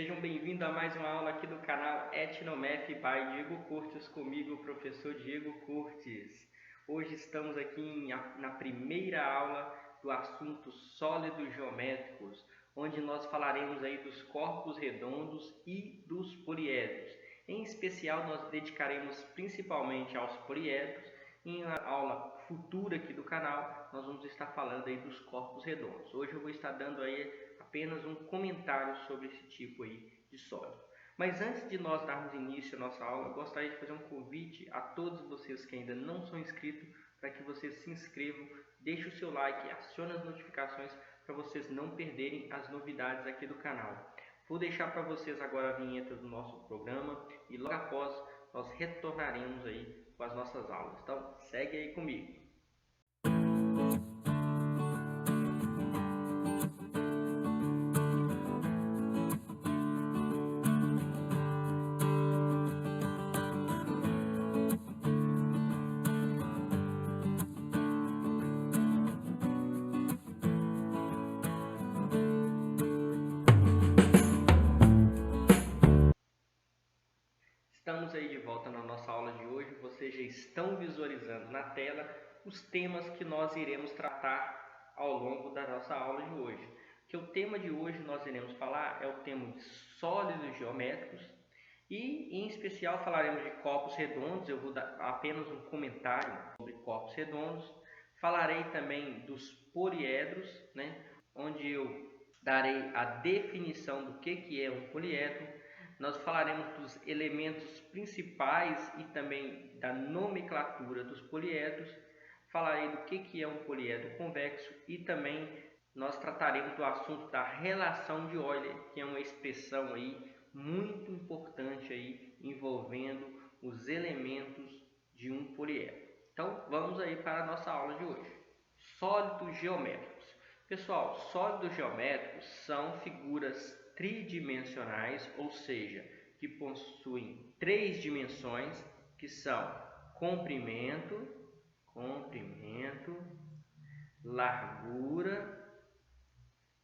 Sejam bem-vindos a mais uma aula aqui do canal Etnomath by Diego Curtis, comigo, o professor Diego Curtis. Hoje estamos aqui na primeira aula do assunto sólidos geométricos, onde nós falaremos aí dos corpos redondos e dos poliedros. Em especial, nós dedicaremos principalmente aos poliedros. Em uma aula futura aqui do canal, nós vamos estar falando aí dos corpos redondos. Hoje eu vou estar dando aí apenas um comentário sobre esse tipo aí de sólido. Mas antes de nós darmos início à nossa aula, eu gostaria de fazer um convite a todos vocês que ainda não são inscritos, para que vocês se inscrevam, deixem o seu like e acionem as notificações para vocês não perderem as novidades aqui do canal. Vou deixar para vocês agora a vinheta do nosso programa e logo após nós retornaremos aí com as nossas aulas. Então, segue aí comigo. Estamos aí de volta na nossa aula de hoje. Vocês já estão visualizando na tela os temas que nós iremos tratar ao longo da nossa aula de hoje. Que o tema de hoje nós iremos falar é o tema de sólidos geométricos e, em especial, falaremos de corpos redondos. Eu vou dar apenas um comentário sobre corpos redondos. Falarei também dos poliedros, onde eu darei a definição do que é um poliedro. Nós falaremos dos elementos principais e também da nomenclatura dos poliedros. Falarei do que é um poliedro convexo e também nós trataremos do assunto da relação de Euler, que é uma expressão aí muito importante aí envolvendo os elementos de um poliedro. Então, vamos aí para a nossa aula de hoje. Sólidos geométricos. Pessoal, sólidos geométricos são figuras tridimensionais, ou seja, que possuem três dimensões, que são comprimento, largura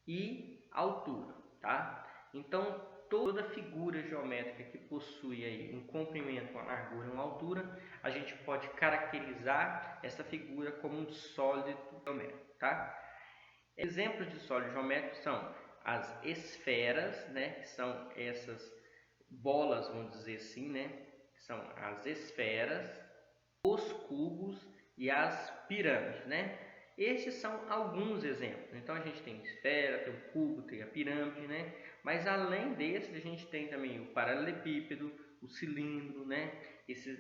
e altura, tá? Então, toda figura geométrica que possui aí um comprimento, uma largura e uma altura, a gente pode caracterizar essa figura como um sólido geométrico, tá? Exemplos de sólidos geométricos são as esferas, que são essas bolas, vamos dizer assim, que são as esferas, os cubos e as pirâmides, Estes são alguns exemplos. Então a gente tem esfera, tem o cubo, tem a pirâmide, Mas além desses a gente tem também o paralelepípedo, o cilindro,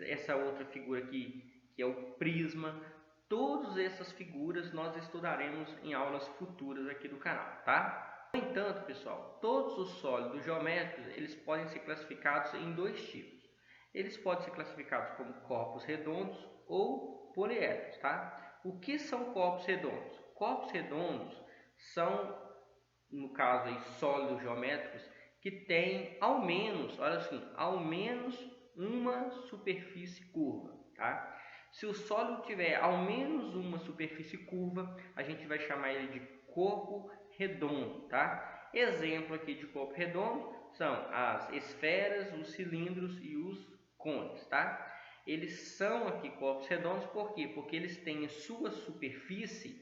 essa outra figura aqui que é o prisma. Todas essas figuras nós estudaremos em aulas futuras aqui do canal, tá? No entanto, pessoal, todos os sólidos geométricos eles podem ser classificados em dois tipos. Eles podem ser classificados como corpos redondos ou poliedros, tá? O que são corpos redondos? Corpos redondos são, no caso aí, sólidos geométricos que têm ao menos, olha assim, ao menos uma superfície curva, tá? Se o sólido tiver ao menos uma superfície curva, a gente vai chamar ele de corpo redondo, tá? Exemplo aqui de corpo redondo são as esferas, os cilindros e os cones, tá? Eles são aqui corpos redondos, por quê? Porque eles têm em sua superfície,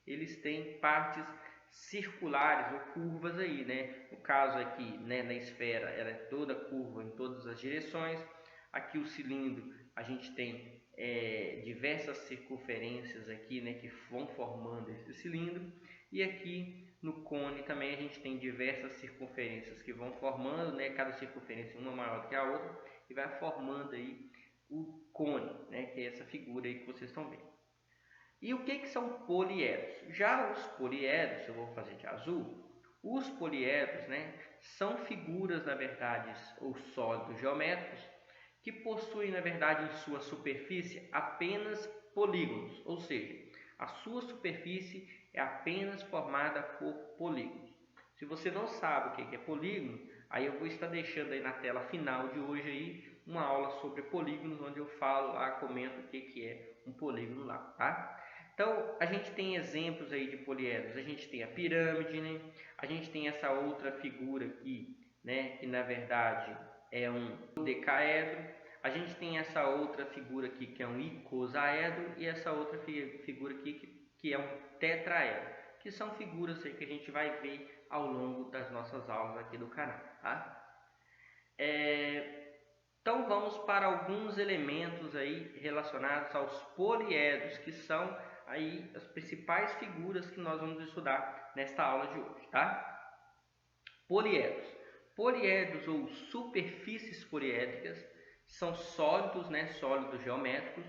eles têm partes circulares ou curvas aí, No caso aqui, na esfera, ela é toda curva em todas as direções. Aqui o cilindro, a gente tem diversas circunferências aqui, que vão formando esse cilindro. E aqui no cone também a gente tem diversas circunferências que vão formando, cada circunferência uma maior do que a outra, e vai formando aí o cone, que é essa figura aí que vocês estão vendo. E o que são poliedros? Já os poliedros, eu vou fazer de azul, os poliedros, são figuras, na verdade, ou sólidos geométricos, que possuem, na verdade, em sua superfície apenas polígonos, ou seja, a sua superfície é apenas formada por polígonos. Se você não sabe o que é polígono, aí eu vou estar deixando aí na tela final de hoje aí uma aula sobre polígonos, onde eu falo lá, comento o que é um polígono lá, tá? Então, a gente tem exemplos aí de poliedros. A gente tem a pirâmide, né? A gente tem essa outra figura aqui, né? Que na verdade é um dodecaedro. A gente tem essa outra figura aqui que é um icosaedro e essa outra figura aqui que é um tetraedro, que são figuras aí que a gente vai ver ao longo das nossas aulas aqui do canal, tá? Então vamos para alguns elementos aí relacionados aos poliedros, que são aí as principais figuras que nós vamos estudar nesta aula de hoje, tá? Poliedros. Poliedros ou superfícies poliédricas são sólidos, né, sólidos geométricos,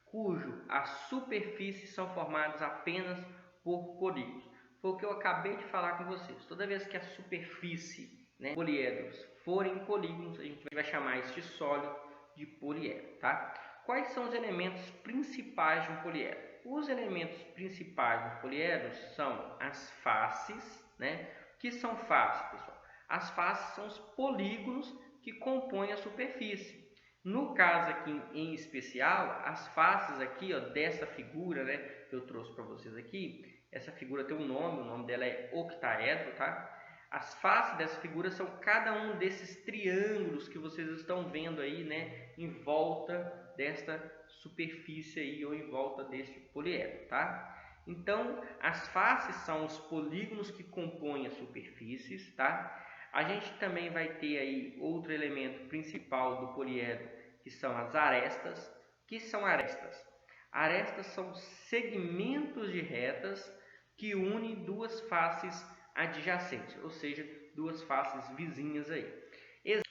cujo as superfícies são formadas apenas por polígonos. Foi o que eu acabei de falar com vocês. Toda vez que a superfície, né, poliedros forem polígonos, a gente vai chamar este sólido de poliedro, tá? Quais são os elementos principais de um poliedro? Os elementos principais dos poliedros são as faces, né? O que são faces, pessoal? As faces são os polígonos que compõem a superfície. No caso aqui em especial, as faces aqui, ó, dessa figura, né, que eu trouxe para vocês aqui, essa figura tem um nome, o nome dela é octaedro, tá? As faces dessa figura são cada um desses triângulos que vocês estão vendo aí, né, em volta desta superfície aí ou em volta deste poliedro, tá? Então, as faces são os polígonos que compõem as superfícies, tá? A gente também vai ter aí outro elemento principal do poliedro, que são as arestas. O que são arestas? Arestas são segmentos de retas que unem duas faces adjacentes, ou seja, duas faces vizinhas aí.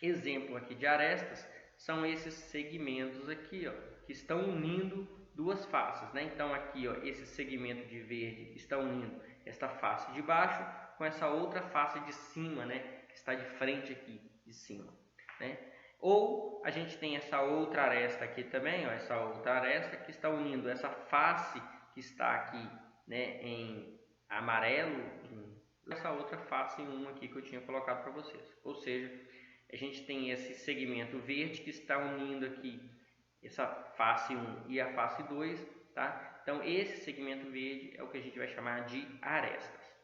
Exemplo aqui de arestas são esses segmentos aqui, ó, que estão unindo duas faces, né? Então aqui, ó, esse segmento de verde está unindo esta face de baixo com essa outra face de cima, né? Que está de frente aqui de cima, né? Ou a gente tem essa outra aresta aqui também, ó, essa outra aresta que está unindo essa face que está aqui, né, em amarelo, essa outra face em uma aqui que eu tinha colocado para vocês. Ou seja, a gente tem esse segmento verde que está unindo aqui essa face 1 e a face 2, tá? Então esse segmento verde é o que a gente vai chamar de arestas.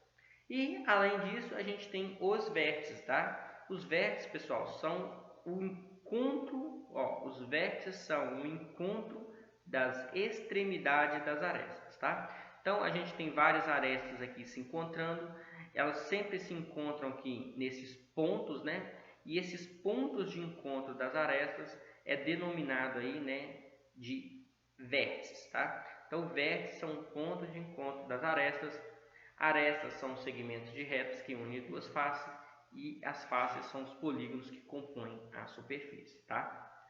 E além disso, a gente tem os vértices, tá? Os vértices, pessoal, são o encontro, ó, os vértices são o encontro das extremidades das arestas, tá? Então a gente tem várias arestas aqui se encontrando, elas sempre se encontram aqui nesses pontos, né? E esses pontos de encontro das arestas é denominado aí, né, de vértices, tá? Então vértices são pontos de encontro das arestas. Arestas são segmentos de retas que unem duas faces e as faces são os polígonos que compõem a superfície, tá?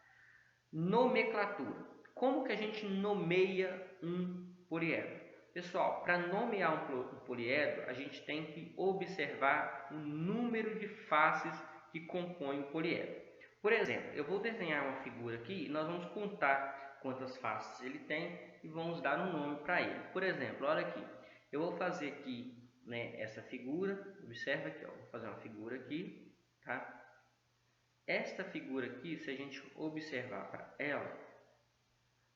Nomenclatura. Como que a gente nomeia um poliedro? Pessoal, para nomear um poliedro, a gente tem que observar o número de faces que compõem o poliedro. Por exemplo, eu vou desenhar uma figura aqui e nós vamos contar quantas faces ele tem e vamos dar um nome para ele. Por exemplo, olha aqui, eu vou fazer aqui, né, essa figura, observa aqui, ó, vou fazer uma figura aqui, tá? Esta figura aqui, se a gente observar para ela,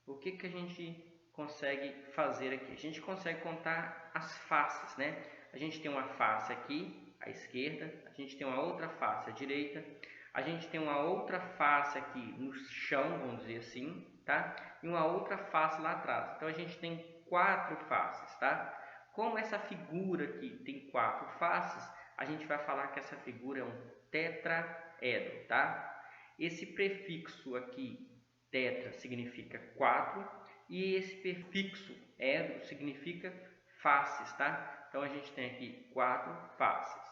o que que a gente consegue fazer aqui? A gente consegue contar as faces, né? A gente tem uma face aqui à esquerda, a gente tem uma outra face à direita, a gente tem uma outra face aqui no chão, vamos dizer assim, tá? E uma outra face lá atrás. Então a gente tem 4 faces, tá? Como essa figura aqui tem 4 faces, a gente vai falar que essa figura é um tetraedro, tá? Esse prefixo aqui, tetra, significa 4, e esse prefixo edro significa faces, tá? Então a gente tem aqui 4 faces.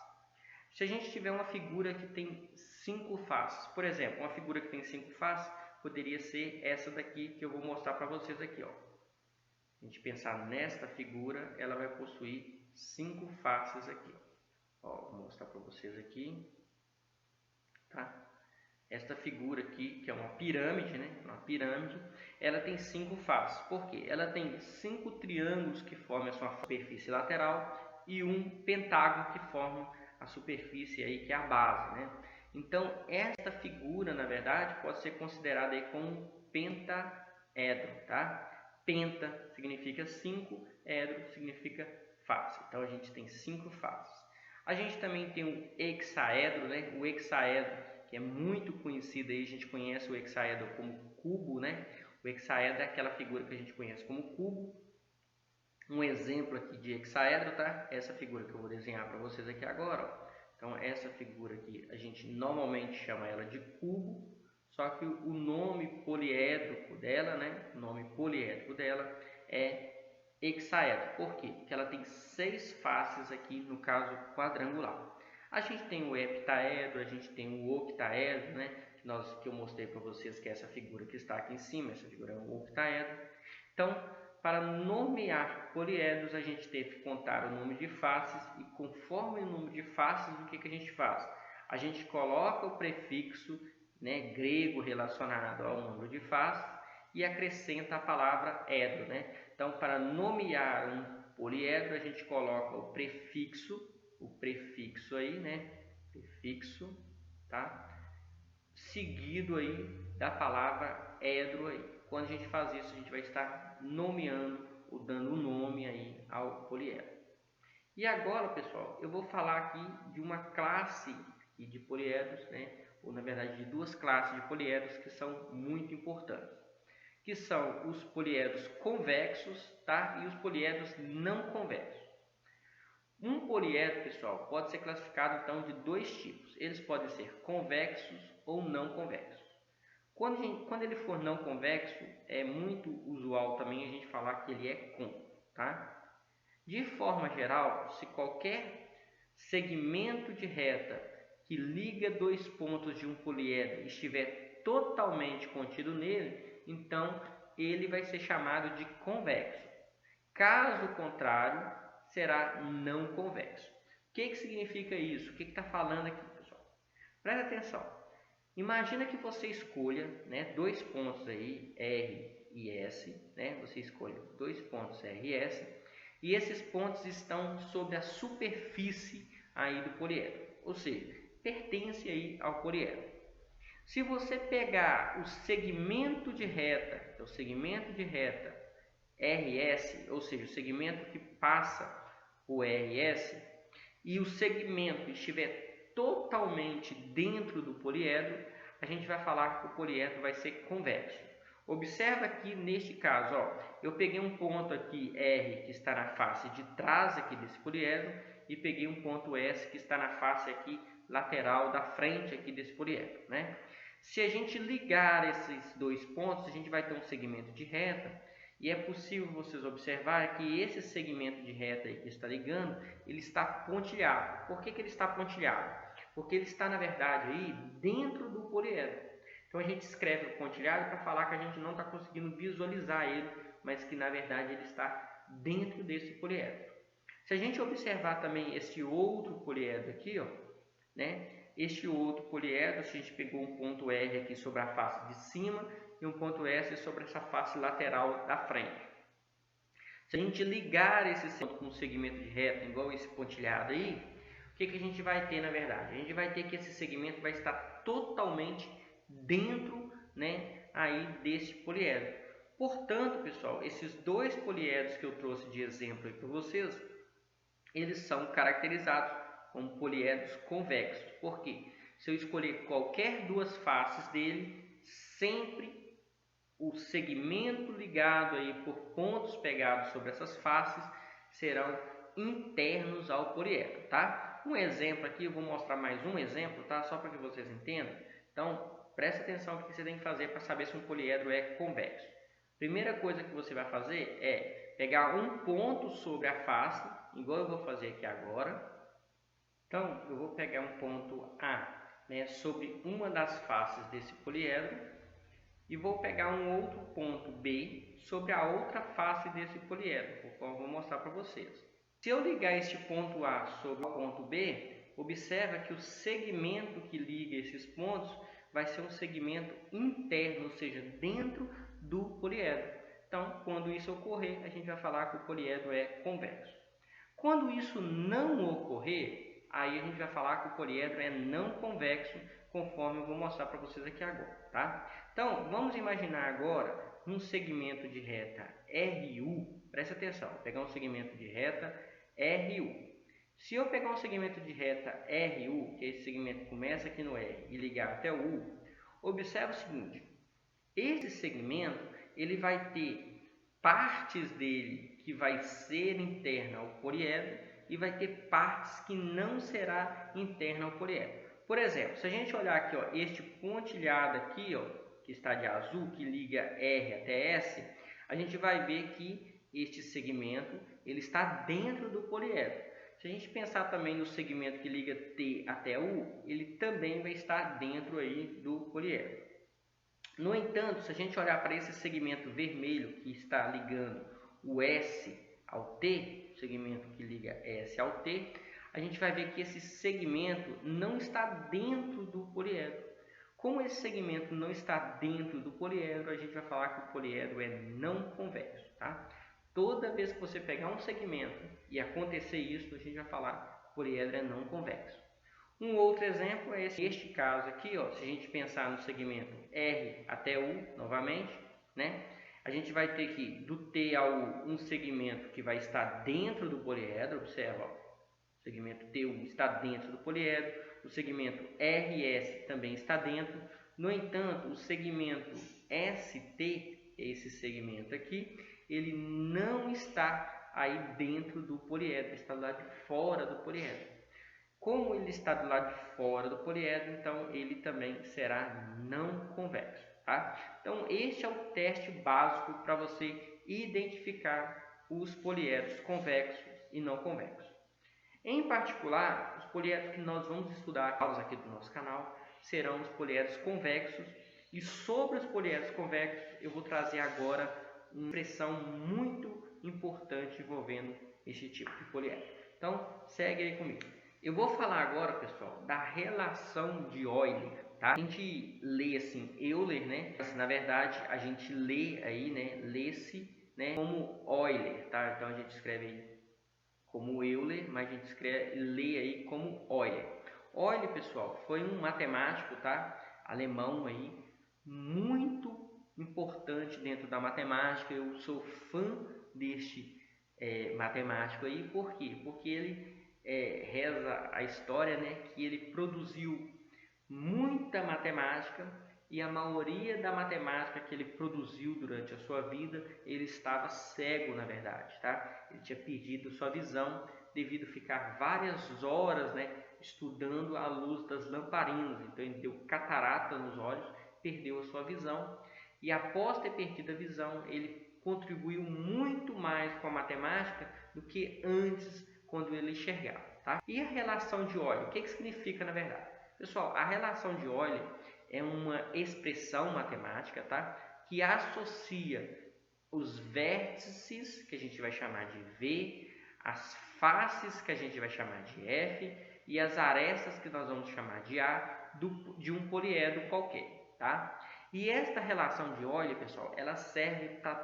Se a gente tiver uma figura que tem 5 faces, por exemplo, uma figura que tem 5 faces, poderia ser essa daqui que eu vou mostrar para vocês aqui, ó. A gente pensar nesta figura, ela vai possuir 5 faces aqui, ó. Vou mostrar para vocês aqui, tá? Esta figura aqui, que é uma pirâmide, né? Uma pirâmide, ela tem 5 faces. Por quê? Ela tem 5 triângulos que formam a sua superfície lateral e um pentágono que forma a superfície aí, que é a base, né? Então, esta figura, na verdade, pode ser considerada aí como um pentaedro, tá? Penta significa 5, edro significa face. Então a gente tem 5 faces. A gente também tem o hexaedro, né? O hexaedro, que é muito conhecido aí, a gente conhece o hexaedro como cubo, né? O hexaedro é aquela figura que a gente conhece como cubo. Um exemplo aqui de hexaedro, tá? Essa figura que eu vou desenhar para vocês aqui agora, ó. Então essa figura aqui a gente normalmente chama ela de cubo, só que o nome poliédrico dela, né? O nome poliédrico dela é hexaedro. Por quê? Porque ela tem 6 faces aqui, no caso quadrangular. A gente tem o heptaedro, a gente tem o octaedro, né? Que eu mostrei para vocês, que é essa figura que está aqui em cima, essa figura é o octaedro. Então, para nomear poliedros, a gente teve que contar o número de faces, e conforme o número de faces, o que a gente faz? A gente coloca o prefixo, né, grego relacionado ao número de faces e acrescenta a palavra edro, né? Então, para nomear um poliedro, a gente coloca o prefixo aí, né? Prefixo, tá? Seguido aí da palavra edro aí. Quando a gente faz isso, a gente vai estar nomeando ou dando nome aí ao poliedro. E agora, pessoal, eu vou falar aqui de uma classe de poliedros, né? Ou na verdade de duas classes de poliedros que são muito importantes, que são os poliedros convexos, tá? E os poliedros não convexos. Um poliedro, pessoal, pode ser classificado então de dois tipos. Eles podem ser convexos ou não convexos. Quando ele for não convexo, é muito usual também a gente falar que ele é côncavo, tá? De forma geral, se qualquer segmento de reta que liga dois pontos de um poliedro estiver totalmente contido nele, então ele vai ser chamado de convexo. Caso contrário, será não convexo. O que significa isso? O que está falando aqui, pessoal? Presta atenção. Imagina que você escolha, né, dois pontos aí, R e S, né? Você escolhe dois pontos R e S, e esses pontos estão sobre a superfície aí do poliedro, ou seja, pertence aí ao poliedro. Se você pegar o segmento de reta, que é o segmento de reta RS, ou seja, o segmento que passa o RS, e o segmento estiver totalmente dentro do poliedro, a gente vai falar que o poliedro vai ser convexo. Observa aqui neste caso, ó, eu peguei um ponto aqui R que está na face de trás aqui desse poliedro e peguei um ponto S que está na face aqui lateral da frente aqui desse poliedro, né? Se a gente ligar esses dois pontos, a gente vai ter um segmento de reta. E é possível vocês observar que esse segmento de reta aí que está ligando, ele está pontilhado. Por que ele está pontilhado? Porque ele está, na verdade, aí dentro do poliedro. Então a gente escreve o pontilhado para falar que a gente não está conseguindo visualizar ele, mas que na verdade ele está dentro desse poliedro. Se a gente observar também esse outro poliedro aqui, ó, né? Este outro poliedro, se a gente pegou um ponto R aqui sobre a face de cima e um ponto S sobre essa face lateral da frente. Se a gente ligar esse segmento com um segmento de reta, igual esse pontilhado aí, o que a gente vai ter na verdade? A gente vai ter que esse segmento vai estar totalmente dentro, né, aí desse poliedro. Portanto, pessoal, esses dois poliedros que eu trouxe de exemplo aí para vocês, eles são caracterizados como poliedros convexos. Por quê? Se eu escolher qualquer duas faces dele, sempre o segmento ligado aí por pontos pegados sobre essas faces serão internos ao poliedro, tá? Um exemplo aqui, eu vou mostrar mais um exemplo, tá? Só para que vocês entendam. Então, preste atenção no que você tem que fazer para saber se um poliedro é convexo. Primeira coisa que você vai fazer é pegar um ponto sobre a face, igual eu vou fazer aqui agora. Então, eu vou pegar um ponto A, né, sobre uma das faces desse poliedro e vou pegar um outro ponto B sobre a outra face desse poliedro, o qual eu vou mostrar para vocês. Se eu ligar este ponto A sobre o ponto B, observa que o segmento que liga esses pontos vai ser um segmento interno, ou seja, dentro do poliedro. Então, quando isso ocorrer, a gente vai falar que o poliedro é convexo. Quando isso não ocorrer, aí a gente vai falar que o poliedro é não convexo, conforme eu vou mostrar para vocês aqui agora, tá? Então, vamos imaginar agora um segmento de reta RU, presta atenção, vou pegar um segmento de reta RU. Se eu pegar um segmento de reta RU, que esse segmento começa aqui no R e ligar até o U, observe o seguinte, esse segmento ele vai ter partes dele que vai ser interna ao poliedro e vai ter partes que não será interna ao poliedro. Por exemplo, se a gente olhar aqui, ó, este pontilhado aqui, ó, que está de azul, que liga R até S, a gente vai ver que este segmento ele está dentro do poliedro. Se a gente pensar também no segmento que liga T até U, ele também vai estar dentro aí do poliedro. No entanto, se a gente olhar para esse segmento vermelho que está ligando o S ao T, segmento que liga S ao T, a gente vai ver que esse segmento não está dentro do poliedro. Como esse segmento não está dentro do poliedro, a gente vai falar que o poliedro é não convexo, tá? Toda vez que você pegar um segmento e acontecer isso, a gente vai falar que o poliedro é não convexo. Um outro exemplo é este caso aqui, ó, se a gente pensar no segmento R até U, novamente, né? A gente vai ter aqui do T ao U um segmento que vai estar dentro do poliedro, observa, ó, o segmento TU está dentro do poliedro, o segmento RS também está dentro. No entanto, o segmento ST, esse segmento aqui, ele não está aí dentro do poliedro, está do lado de fora do poliedro. Como ele está do lado de fora do poliedro, então ele também será não convexo, tá? Então, este é o teste básico para você identificar os poliedros convexos e não convexos. Em particular, os poliedros que nós vamos estudar aqui do nosso canal serão os poliedros convexos. E sobre os poliedros convexos, eu vou trazer agora uma expressão muito importante envolvendo este tipo de poliedro. Então, segue aí comigo. Eu vou falar agora, pessoal, da relação de Euler, tá? A gente lê assim, Euler, né? Mas, na verdade, a gente lê aí, né? Lê-se, né? Como Euler, tá? Então, a gente escreve aí como Euler, mas a gente lê aí como Euler. Euler, pessoal, foi um matemático, tá? Alemão aí, muito importante dentro da matemática. Eu sou fã deste matemático aí, por quê? Porque ele reza a história, né, que ele produziu muita matemática e a maioria da matemática que ele produziu durante a sua vida, ele estava cego, na verdade, tá? Ele tinha perdido sua visão devido a ficar várias horas, né, estudando a luz das lamparinas. Então ele deu catarata nos olhos, perdeu a sua visão e após ter perdido a visão, ele contribuiu muito mais com a matemática do que antes, quando ele enxergava, tá? E a relação de Euler, o que significa na verdade? Pessoal, a relação de Euler é uma expressão matemática, tá? Que associa os vértices, que a gente vai chamar de V, as faces, que a gente vai chamar de F, e as arestas, que nós vamos chamar de A, de um poliedro qualquer, tá? E esta relação de Euler, pessoal, ela serve para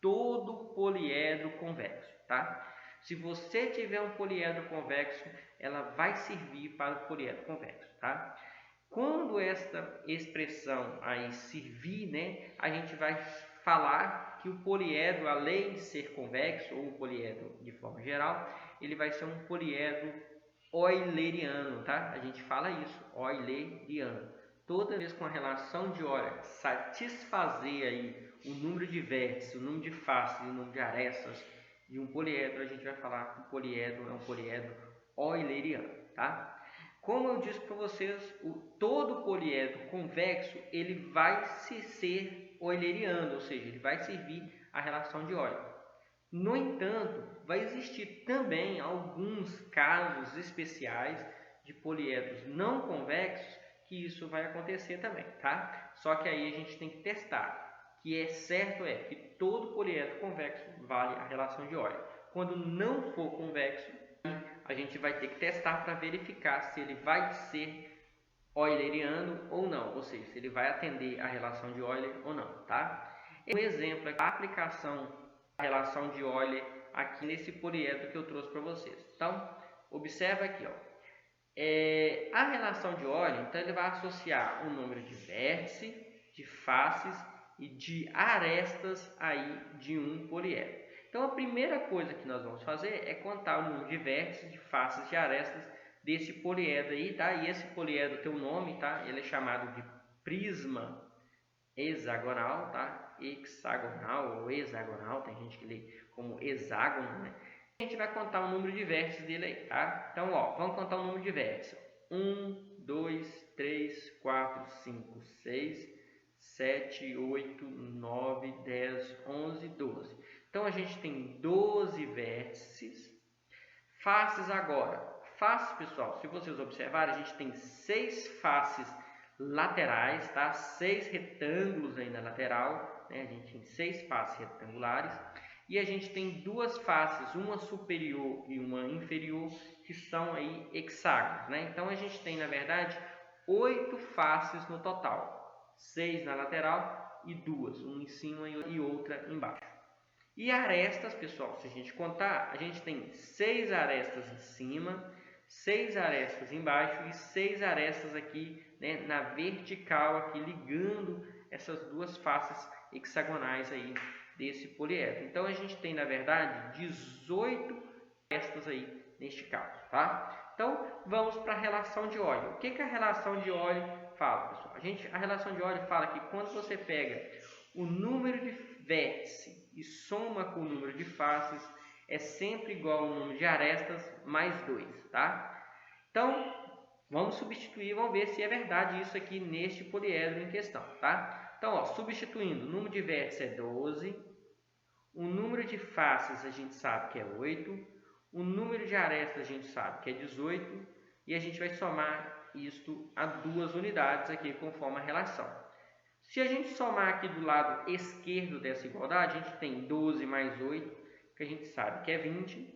todo poliedro convexo, tá? Se você tiver um poliedro convexo, ela vai servir para o poliedro convexo, tá? Quando esta expressão aí servir, né, a gente vai falar que o poliedro, além de ser convexo, ou o poliedro de forma geral, ele vai ser um poliedro euleriano, tá? A gente fala isso, euleriano. Toda vez com a relação de Euler satisfazer aí o número de vértices, o número de faces e o número de arestas de um poliedro, a gente vai falar que o poliedro é um poliedro euleriano, tá? Como eu disse para vocês, todo poliedro convexo ele vai ser euleriano, ou seja, ele vai servir a relação de Euler. No entanto, vai existir também alguns casos especiais de poliedros não convexos que isso vai acontecer também, tá? Só que aí a gente tem que testar. Que é certo que todo poliedro convexo vale a relação de Euler. Quando não for convexo, a gente vai ter que testar para verificar se ele vai ser euleriano ou não, ou seja, se ele vai atender a relação de Euler ou não, tá? Um exemplo é a aplicação da relação de Euler aqui nesse poliedro que eu trouxe para vocês. Então, observa aqui, ó. A relação de Euler, então ele vai associar o número de vértices, de faces e de arestas aí de um poliedro. Então a primeira coisa que nós vamos fazer é contar o número de vértices, de faces, de arestas desse poliedro aí, tá? E esse poliedro tem um nome, tá? Ele é chamado de prisma hexagonal, tá? Hexagonal ou hexagonal, tem gente que lê como hexágono, né? A gente vai contar o número de vértices dele aí, tá? Então, ó, vamos contar o número de vértices. 1, 2, 3, 4, 5, 6, 7, 8, 9, 10, 11, 12. Então, a gente tem 12 vértices. Faces agora. Faces, pessoal, se vocês observarem, a gente tem 6 faces laterais, tá? 6 retângulos aí na lateral, né? A gente tem 6 faces retangulares. E a gente tem 2 faces, uma superior e uma inferior, que são aí hexágonos, né? Então, a gente tem, na verdade, 8 faces no total. 6 na lateral e 2, uma em cima e outra embaixo. E arestas, pessoal, se a gente contar, a gente tem 6 arestas em cima, 6 arestas embaixo e 6 arestas aqui, né, na vertical, aqui ligando essas 2 faces hexagonais aí desse poliedro. Então a gente tem, na verdade, 18 arestas aí neste caso, tá? Então vamos para a relação de óleo. O que a relação de óleo fala, pessoal? A relação de óleo fala que quando você pega o número de vértices e soma com o número de faces, é sempre igual ao número de arestas mais 2, tá? Então, vamos substituir, vamos ver se é verdade isso aqui neste poliedro em questão, tá? Então, ó, substituindo, o número de vértices é 12, o número de faces a gente sabe que é 8, o número de arestas a gente sabe que é 18, e a gente vai somar isto a 2 unidades aqui conforme a relação. Se a gente somar aqui do lado esquerdo dessa igualdade, a gente tem 12 mais 8, que a gente sabe que é 20.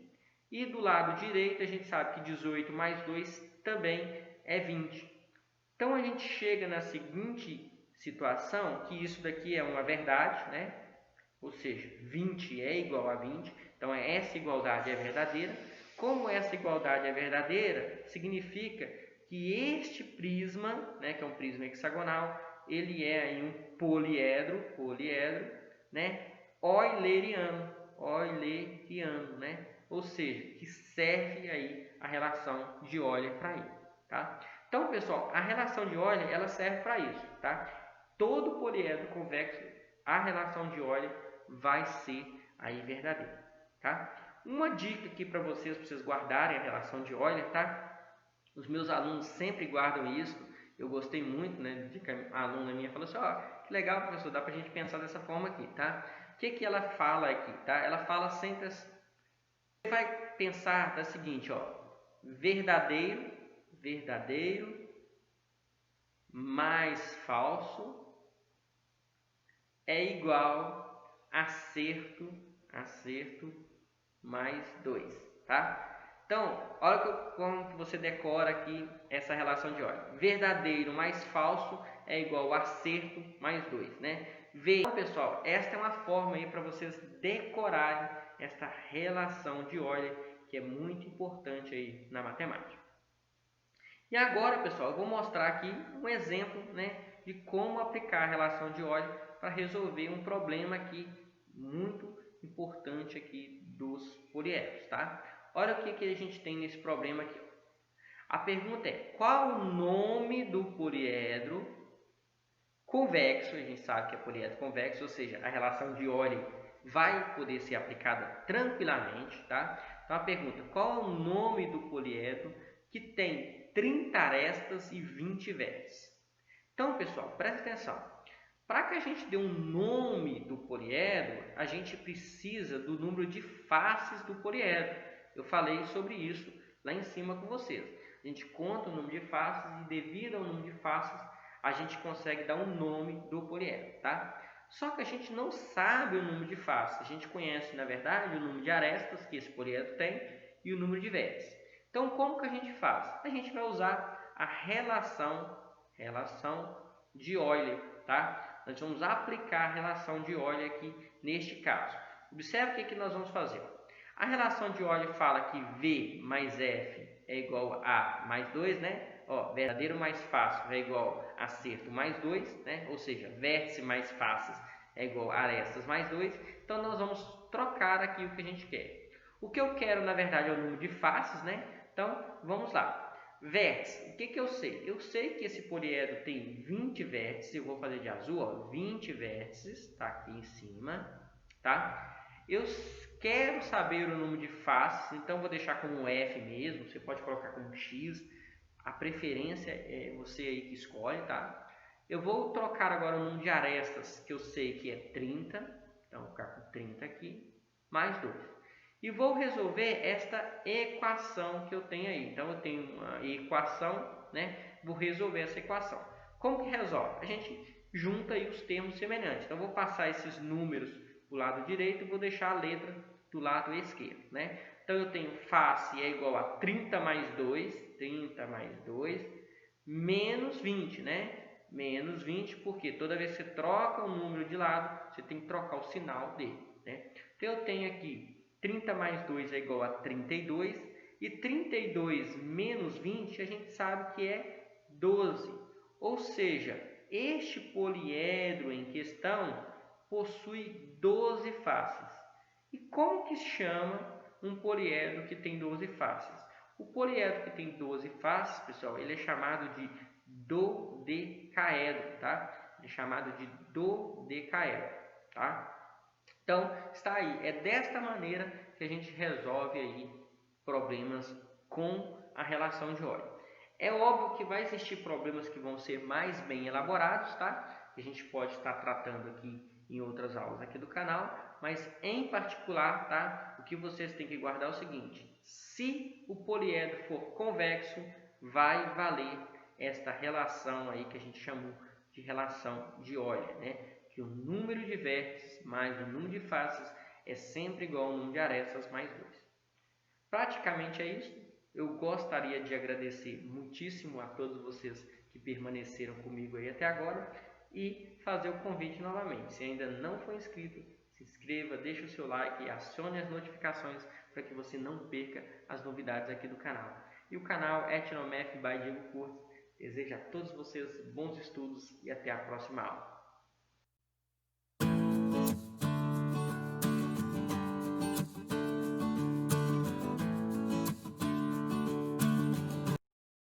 E do lado direito, a gente sabe que 18 mais 2 também é 20. Então, a gente chega na seguinte situação, que isso daqui é uma verdade, né? Ou seja, 20 é igual a 20. Então, essa igualdade é verdadeira. Como essa igualdade é verdadeira, significa que este prisma, né, que é um prisma hexagonal, ele é aí um poliedro, né, euleriano, né, ou seja, que serve aí a relação de Euler para ele, tá? Então, pessoal, a relação de Euler, ela serve para isso, tá? Todo poliedro convexo, a relação de Euler vai ser aí verdadeira, tá? Uma dica aqui para vocês guardarem a relação de Euler, tá? Os meus alunos sempre guardam isso. Eu gostei muito, né, de que a aluna minha falou assim, ó, que legal, professor, dá pra gente pensar dessa forma aqui, tá? O que ela fala aqui, tá? Ela fala sempre assim, você vai pensar da seguinte, ó, verdadeiro mais falso é igual a acerto mais 2, tá? Então, olha como você decora aqui essa relação de Euler. Verdadeiro mais falso é igual a acerto mais 2, né? Então, pessoal, esta é uma forma aí para vocês decorarem esta relação de Euler, que é muito importante aí na matemática. E agora, pessoal, eu vou mostrar aqui um exemplo, né, de como aplicar a relação de Euler para resolver um problema aqui muito importante aqui dos poliedros, tá? Olha o que a gente tem nesse problema aqui. A pergunta é, qual o nome do poliedro convexo? A gente sabe que é poliedro convexo, ou seja, a relação de Euler vai poder ser aplicada tranquilamente, tá? Então a pergunta, qual é o nome do poliedro que tem 30 arestas e 20 vértices? Então, pessoal, presta atenção. Para que a gente dê um nome do poliedro, a gente precisa do número de faces do poliedro. Eu falei sobre isso lá em cima com vocês. A gente conta o número de faces e devido ao número de faces, a gente consegue dar um nome do poliedro, tá? Só que a gente não sabe o número de faces. A gente conhece, na verdade, o número de arestas que esse poliedro tem e o número de vértices. Então, como que a gente faz? A gente vai usar a relação de Euler, tá? Nós vamos aplicar a relação de Euler aqui neste caso. Observe o que nós vamos fazer. A relação de Euler fala que V mais F é igual a mais 2, né? Ó, verdadeiro mais fácil é igual a acerto mais 2, né? Ou seja, vértice mais faces é igual a arestas mais 2. Então nós vamos trocar aqui o que a gente quer. O que eu quero, na verdade, é o número de faces, né? Então, vamos lá. Vértice, o que eu sei? Eu sei que esse poliedro tem 20 vértices, eu vou fazer de azul, ó, 20 vértices, tá aqui em cima, tá? Eu quero saber o número de faces, então vou deixar como F mesmo, você pode colocar como X, a preferência é você aí que escolhe, tá? Eu vou trocar agora o número de arestas, que eu sei que é 30, então vou ficar com 30 aqui, mais 2. E vou resolver esta equação que eu tenho aí. Então, eu tenho uma equação, né? Vou resolver essa equação. Como que resolve? A gente junta aí os termos semelhantes. Então, vou passar esses números do lado direito e vou deixar a letra do lado esquerdo, né? Então, eu tenho face é igual a 30 mais 2, 30 mais 2, menos 20, né? Menos 20, porque toda vez que você troca o número de lado, você tem que trocar o sinal dele, né? Então, eu tenho aqui 30 mais 2 é igual a 32. E 32 menos 20 a gente sabe que é 12. Ou seja, este poliedro em questão possui 12 faces. E como que se chama um poliedro que tem 12 faces? O poliedro que tem 12 faces, pessoal, ele é chamado de dodecaedro, tá? Ele é chamado de dodecaedro, tá? Então, está aí. É desta maneira que a gente resolve aí problemas com a relação de óleo. É óbvio que vai existir problemas que vão ser mais bem elaborados, tá? Que a gente pode estar tratando aqui em outras aulas aqui do canal, mas em particular, tá? O que vocês têm que guardar é o seguinte: se o poliedro for convexo, vai valer esta relação aí que a gente chamou de relação de Euler, né? Que o número de vértices mais o número de faces é sempre igual ao número de arestas mais 2. Praticamente é isso. Eu gostaria de agradecer muitíssimo a todos vocês que permaneceram comigo aí até agora e fazer o convite novamente. Se ainda não for inscrito, se inscreva, deixe o seu like e acione as notificações para que você não perca as novidades aqui do canal. E o canal Etnomath by Diego Curtis deseja a todos vocês bons estudos e até a próxima aula.